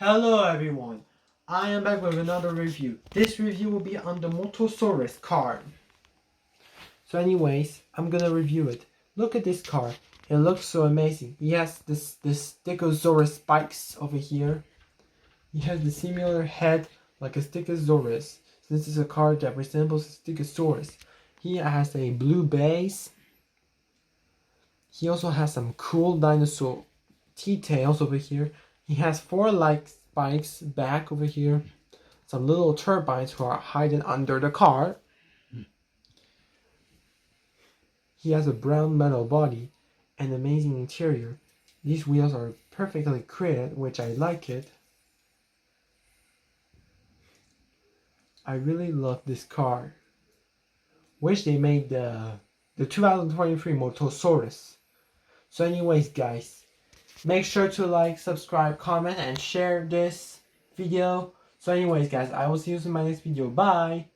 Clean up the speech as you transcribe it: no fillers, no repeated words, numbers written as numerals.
Hello everyone, I am back with another review. This review will be on the Motosaurus car. So anyways, I'm gonna review it. Look at this car, it looks so amazing. He has this Stegosaurus spikes over here. He has the similar head like a Stegosaurus. This is a car that resembles a Stegosaurus. He has a blue base. He also has some cool dinosaur T-tails over here. He has 4 like spikes back over here. Some little turbines who are hiding under the car. He has a brown metal body and amazing interior. These wheels are perfectly created, which I like it. I really love this car. Wish they made the 2023 Motosaurus. So anyways guys, make sure to like, subscribe, comment, and share this video. So anyways guys, I will see you in my next video. Bye!